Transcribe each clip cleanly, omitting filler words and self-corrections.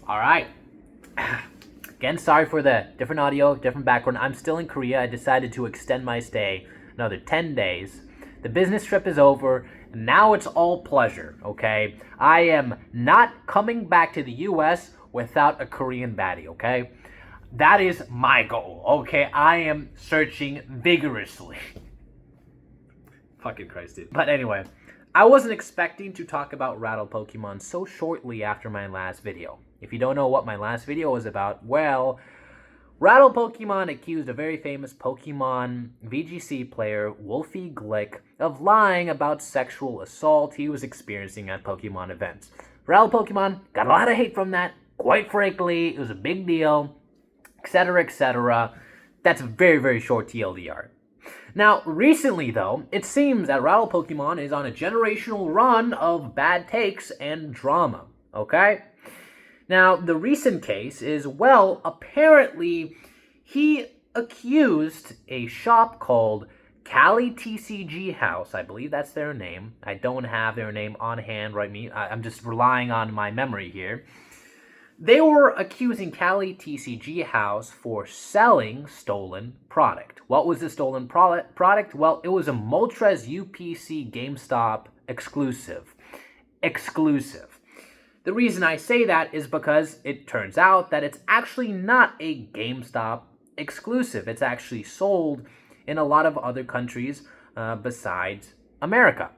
Alright. Again, sorry for the different audio, different background. I'm still in Korea. I decided to extend my stay another 10 days. The business trip is over. And now it's all pleasure, okay? I am not coming back to the US without a Korean baddie, okay? That is my goal, okay? I am searching vigorously. Fucking Christ, dude. But anyway, I wasn't expecting to talk about Rattle Pokemon so shortly after my last video. If you don't know what my last video was about, well, Rattle Pokemon accused a very famous Pokemon VGC player, Wolfie Glick, of lying about sexual assault he was experiencing at Pokemon events. Rattle Pokemon got a lot of hate from that. Quite frankly, it was a big deal, etc., etc. That's a very, very short TLDR. Now, recently, though, it seems that Rattle Pokemon is on a generational run of bad takes and drama, okay? Now, the recent case is, well, apparently he accused a shop called Cali TCG House. I believe that's their name. I don't have their name on hand right now. I'm just relying on my memory here. They were accusing Cali TCG House for selling stolen product. What was the stolen product? Well, it was a Moltres UPC GameStop exclusive. The reason I say that is because it turns out that it's actually not a GameStop exclusive. It's actually sold in a lot of other countries besides America.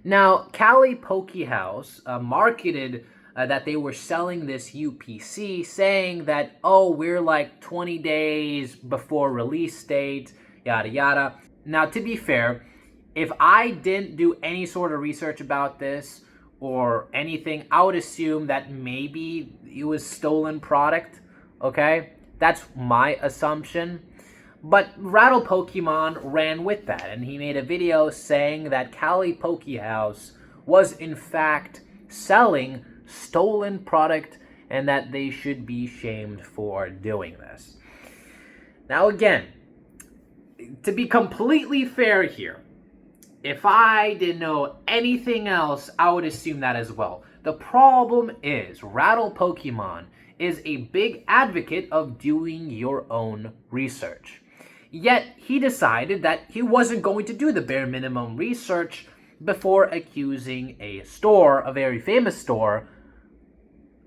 Now, Cali Poke House marketed that they were selling this UPC, saying that, oh, we're like 20 days before release date, yada yada. Now, to be fair, if I didn't do any sort of research about this or anything, I would assume that maybe it was stolen product, okay? That's my assumption. But Rattle Pokemon ran with that, and he made a video saying that Cali Poke House was in fact selling stolen product and that they should be shamed for doing this. Now again, to be completely fair here, if I didn't know anything else, I would assume that as well. The problem is, Rattle Pokemon is a big advocate of doing your own research. Yet, he decided that he wasn't going to do the bare minimum research before accusing a store, a very famous store,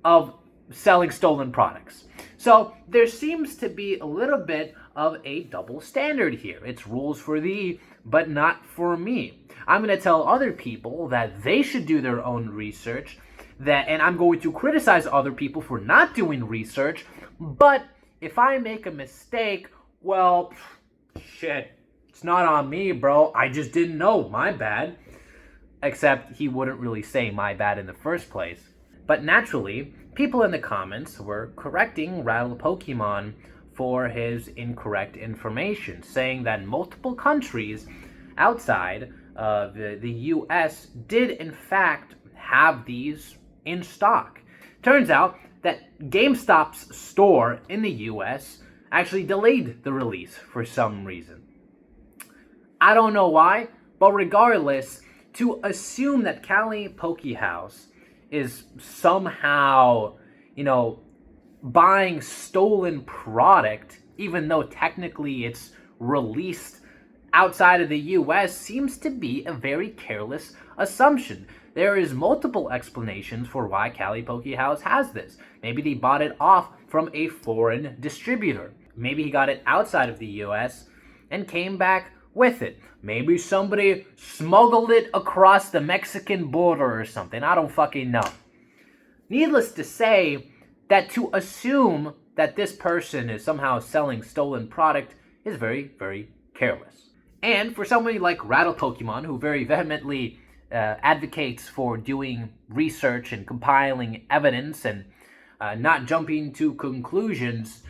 of selling stolen products. So, there seems to be a little bit of a double standard here. It's rules for thee, but not for me. I'm going to tell other people that they should do their own research, and I'm going to criticize other people for not doing research, but if I make a mistake, well, shit, it's not on me, bro. I just didn't know. My bad. Except he wouldn't really say my bad in the first place. But naturally, people in the comments were correcting Rattle Pokemon for his incorrect information, saying that multiple countries outside of the US did in fact have these in stock. Turns out that GameStop's store in the US actually delayed the release for some reason. I don't know why, but regardless, to assume that Cali Poke House is somehow, buying stolen product, even though technically it's released outside of the US, seems to be a very careless assumption. There is multiple explanations for why Cali Poke House has this. Maybe they bought it off from a foreign distributor. Maybe he got it outside of the US and came back with it. Maybe somebody smuggled it across the Mexican border or something. I don't fucking know. Needless to say, that to assume that this person is somehow selling stolen product is very, very careless. And for somebody like Rattle Pokemon, who very vehemently advocates for doing research and compiling evidence and not jumping to conclusions,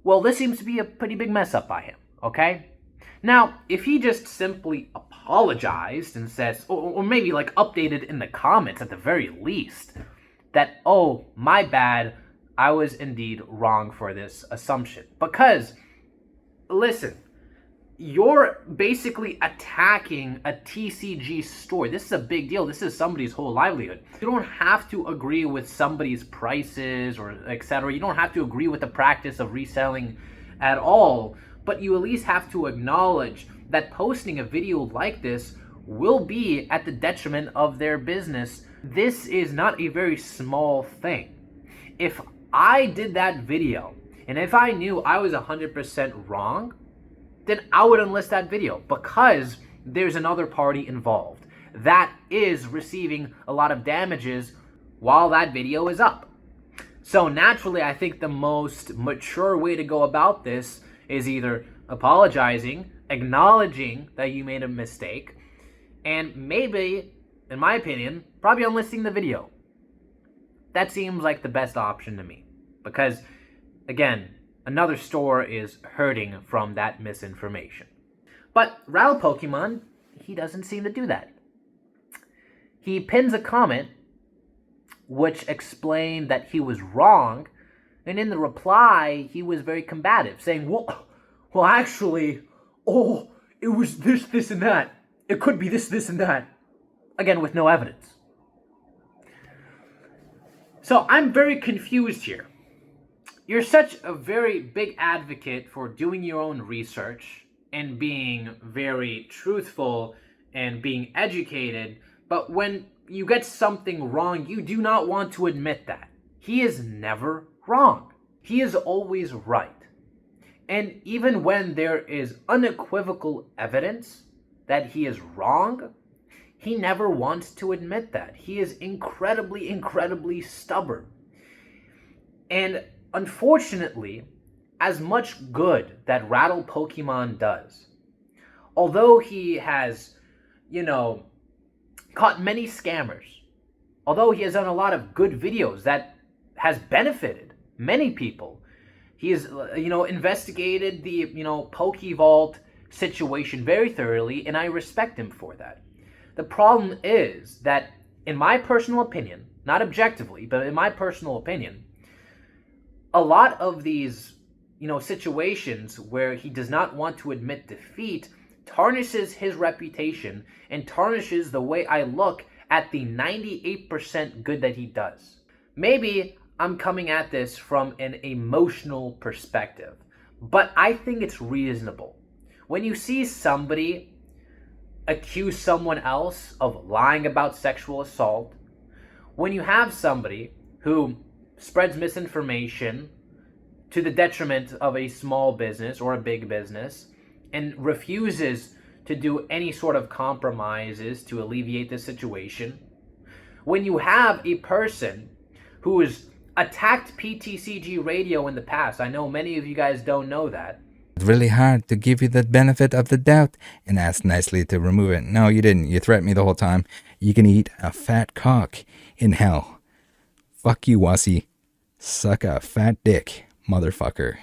well, this seems to be a pretty big mess up by him, okay? Now, if he just simply apologized and says, or maybe like updated in the comments at the very least, that, oh, my bad, I was indeed wrong for this assumption. Because, listen, you're basically attacking a TCG store. This is a big deal. This is somebody's whole livelihood. You don't have to agree with somebody's prices or etc. You don't have to agree with the practice of reselling at all, but you at least have to acknowledge that posting a video like this will be at the detriment of their business. This is not a very small thing. If I did that video and if I knew I was 100% wrong, then I would unlist that video because there's another party involved that is receiving a lot of damages while that video is up. So naturally, I think the most mature way to go about this is either apologizing, acknowledging that you made a mistake, and maybe, in my opinion, probably unlisting the video. That seems like the best option to me because, again, another store is hurting from that misinformation. But Rattle Pokemon, he doesn't seem to do that. He pins a comment which explained that he was wrong, and in the reply, he was very combative, saying, well, actually, it was this, and that. It could be this, and that. Again, with no evidence. So I'm very confused here. You're such a very big advocate for doing your own research and being very truthful and being educated, but when you get something wrong, you do not want to admit that. He is never wrong. He is always right. And even when there is unequivocal evidence that he is wrong, he never wants to admit that. He is incredibly stubborn. And unfortunately, as much good that Rattle Pokemon does, although he has, caught many scammers, although he has done a lot of good videos that has benefited many people, he has, investigated the, Pokevault situation very thoroughly, and I respect him for that. The problem is that, in my personal opinion, not objectively, but in my personal opinion, a lot of these, situations where he does not want to admit defeat tarnishes his reputation and tarnishes the way I look at the 98% good that he does. Maybe I'm coming at this from an emotional perspective, but I think it's reasonable. When you see somebody accuse someone else of lying about sexual assault, when you have somebody who spreads misinformation to the detriment of a small business or a big business and refuses to do any sort of compromises to alleviate the situation, when you have a person who has attacked PTCG radio in the past, I know many of you guys don't know that. It's really hard to give you the benefit of the doubt and ask nicely to remove it. No, you didn't. You threatened me the whole time. You can eat a fat cock in hell. Fuck you, wussy. Suck a fat dick, motherfucker.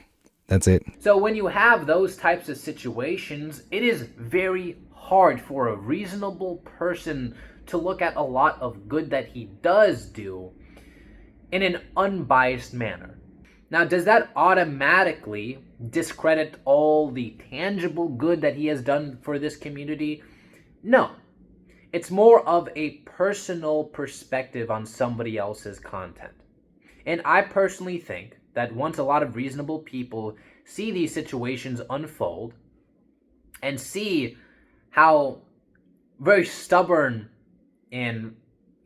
That's it. So when you have those types of situations, it is very hard for a reasonable person to look at a lot of good that he does do in an unbiased manner. Now, does that automatically discredit all the tangible good that he has done for this community? No. It's more of a personal perspective on somebody else's content. And I personally think that once a lot of reasonable people see these situations unfold and see how very stubborn, and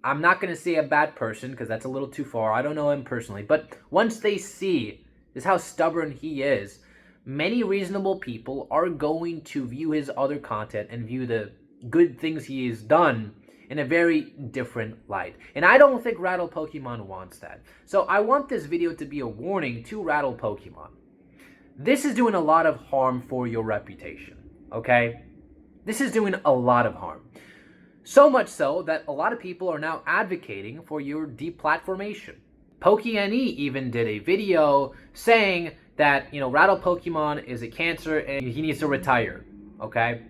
I'm not going to say a bad person because that's a little too far. I don't know him personally. But once they see just how stubborn he is, many reasonable people are going to view his other content and view the good things he has done in a very different light. And I don't think Rattle Pokemon wants that. So I want this video to be a warning to Rattle Pokemon. This is doing a lot of harm for your reputation, okay? This is doing a lot of harm. So much so that a lot of people are now advocating for your deplatformation. PokeNE even did a video saying that, Rattle Pokemon is a cancer and he needs to retire, okay?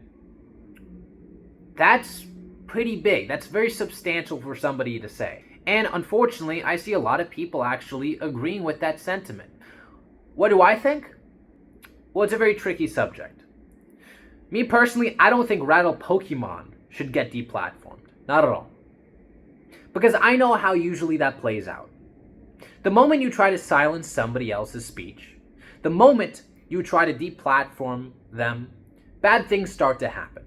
That's pretty big. That's very substantial for somebody to say. And unfortunately, I see a lot of people actually agreeing with that sentiment. What do I think? Well, it's a very tricky subject. Me personally, I don't think Rattle Pokemon should get deplatformed. Not at all. Because I know how usually that plays out. The moment you try to silence somebody else's speech, the moment you try to deplatform them, bad things start to happen.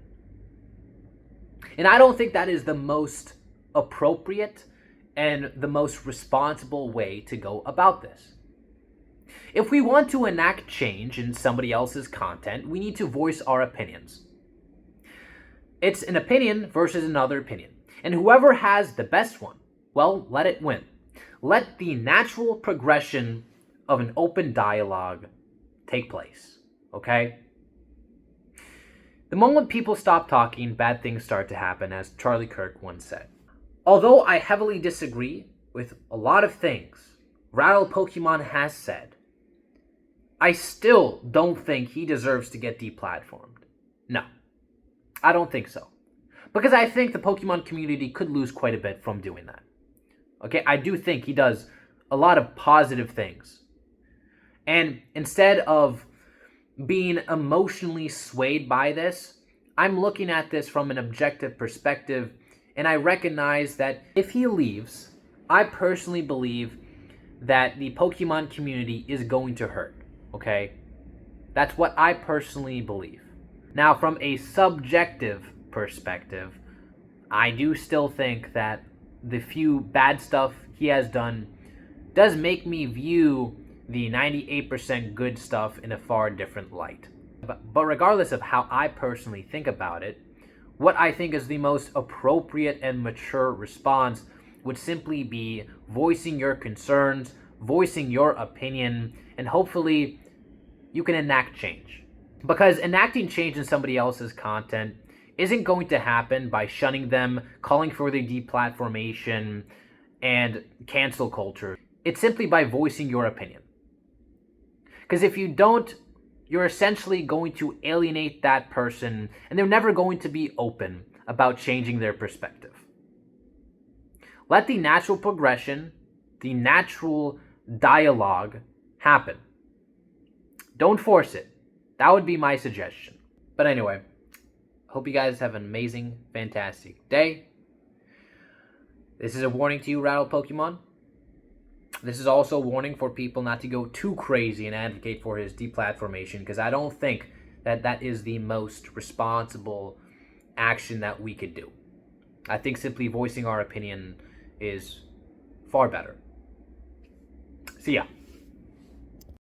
And I don't think that is the most appropriate and the most responsible way to go about this. If we want to enact change in somebody else's content, we need to voice our opinions. It's an opinion versus another opinion. And whoever has the best one, well, let it win. Let the natural progression of an open dialogue take place, okay? The moment people stop talking, bad things start to happen, as Charlie Kirk once said. Although I heavily disagree with a lot of things Rattle Pokemon has said, I still don't think he deserves to get deplatformed. No, I don't think so. Because I think the Pokemon community could lose quite a bit from doing that. Okay, I do think he does a lot of positive things. And instead of being emotionally swayed by this, I'm looking at this from an objective perspective, and I recognize that if he leaves, I personally believe that the Pokemon community is going to hurt, okay? That's what I personally believe. Now, from a subjective perspective, I do still think that the few bad stuff he has done does make me view the 98% good stuff in a far different light. But regardless of how I personally think about it, what I think is the most appropriate and mature response would simply be voicing your concerns, voicing your opinion, and hopefully you can enact change. Because enacting change in somebody else's content isn't going to happen by shunning them, calling for their deplatformation, and cancel culture. It's simply by voicing your opinion. Because if you don't, you're essentially going to alienate that person, and they're never going to be open about changing their perspective. Let the natural progression, the natural dialogue happen. Don't force it. That would be my suggestion. But anyway, hope you guys have an amazing, fantastic day. This is a warning to you, Rattle Pokemon. This is also a warning for people not to go too crazy and advocate for his deplatformation, because I don't think that that is the most responsible action that we could do. I think simply voicing our opinion is far better. See ya.